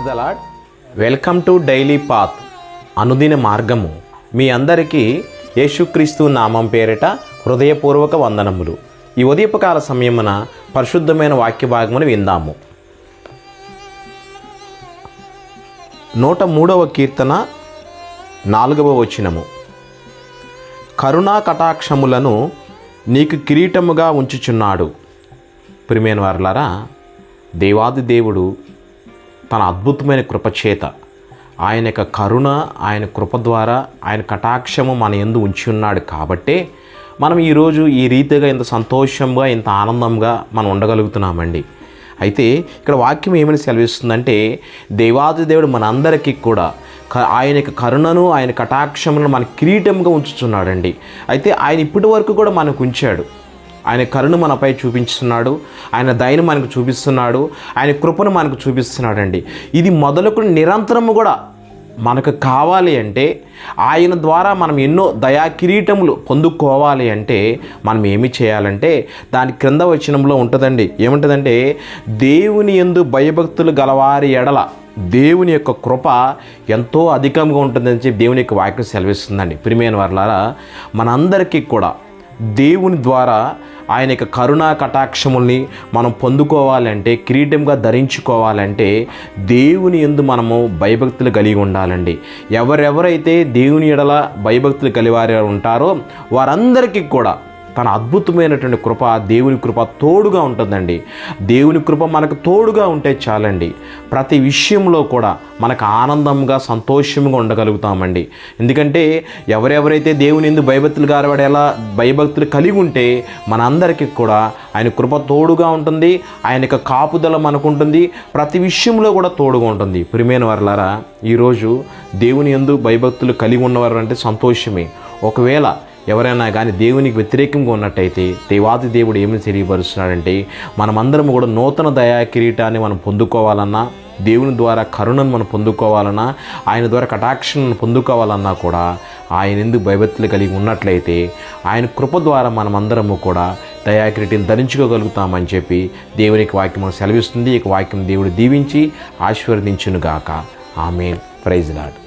The lord. Welcome to daily path, అనుదిన మార్గము. మీ అందరికీ యేసుక్రీస్తు నామం పేరిట హృదయపూర్వక వందనములు. ఈ ఉదయపకాల సమయమున పరిశుద్ధమైన వాక్య భాగమును విందాము. 103వ కీర్తన 4వ వచనము. కరుణా కటాక్షములను నీకు కిరీటముగా ఉంచుచున్నాడు. ప్రియమైన వారలారా, దేవాది దేవుడు తన అద్భుతమైన కృపచేత, ఆయన యొక్క కరుణ, ఆయన కృప ద్వారా ఆయన కటాక్షము మన యందు ఉంచి ఉన్నాడు. కాబట్టే మనం ఈరోజు ఈ రీతిగా ఇంత సంతోషంగా, ఇంత ఆనందంగా మనం ఉండగలుగుతున్నామండి. అయితే ఇక్కడ వాక్యం ఏమని సెలవిస్తుందంటే, దేవాది దేవుడు మనందరికీ కూడా ఆయన యొక్క కరుణను, ఆయన కటాక్షములను మన కిరీటంగా ఉంచుతున్నాడండి. అయితే ఆయన ఇప్పటి వరకు కూడా మనకు ఉంచాడు. ఆయన కరుణ మనపై చూపించుతున్నాడు, ఆయన దయను మనకు చూపిస్తున్నాడు, ఆయన కృపను మనకు చూపిస్తున్నాడండి. ఇది మొదలుకొని నిరంతరము కూడా మనకు కావాలి అంటే, ఆయన ద్వారా మనం ఎన్నో దయా కిరీటములు పొందుకోవాలి అంటే మనం ఏమి చేయాలంటే, దాని క్రింద వచనంలో ఉంటుందండి. ఏముంటుందంటే, దేవుని యందు భయభక్తులు గలవారి ఎడల దేవుని యొక్క కృప ఎంతో అధికంగా ఉంటుందని చెప్పి దేవుని యొక్క వాక్యం సెలవిస్తుందండి. ప్రియమైన వారలారా, మనందరికీ కూడా దేవుని ద్వారా ఆయన యొక్క కరుణా కటాక్షముల్ని మనం పొందుకోవాలంటే, కిరీటంగా ధరించుకోవాలంటే దేవుని యందు మనము భయభక్తులు కలిగి ఉండాలండి. ఎవరెవరైతే దేవుని ఎడల భయభక్తులు కలివారు ఉంటారో వారందరికీ కూడా తన అద్భుతమైనటువంటి కృప, దేవుని కృప తోడుగా ఉంటుందండి. దేవుని కృప మనకు తోడుగా ఉంటే చాలండి, ప్రతి విషయంలో కూడా మనకు ఆనందంగా, సంతోషంగా ఉండగలుగుతామండి. ఎందుకంటే ఎవరెవరైతే దేవుని యందు భయభక్తులు కలిగి ఉంటే మనందరికీ కూడా ఆయన కృప తోడుగా ఉంటుంది, ఆయన యొక్క కాపుదల మనకు ఉంటుంది, ప్రతి విషయంలో కూడా తోడుగా ఉంటుంది. ప్రియమైన వారలారా, ఈరోజు దేవుని యందు భయభక్తులు కలిగి ఉన్నవారు అంటే సంతోషమే. ఒకవేళ ఎవరైనా కానీ దేవునికి వ్యతిరేకంగా ఉన్నట్టయితే దేవాది దేవుడు ఏమి తెలియపరుస్తున్నాడంటే, మనమందరం కూడా నూతన దయా కిరీటాన్ని మనం పొందుకోవాలన్నా, దేవుని ద్వారా కరుణను మనం పొందుకోవాలన్నా, ఆయన ద్వారా కటాక్షను పొందుకోవాలన్నా కూడా ఆయన ఎందుకు భయభక్తులు కలిగి ఉన్నట్లయితే ఆయన కృప ద్వారా మనమందరము కూడా దయా కిరీటిని ధరించుకోగలుగుతామని చెప్పి దేవునికి వాక్యం సెలవిస్తుంది. ఈ వాక్యం దేవుడు దీవించి ఆశీర్వదించునుగాక. ఆమేన్. Praise lord.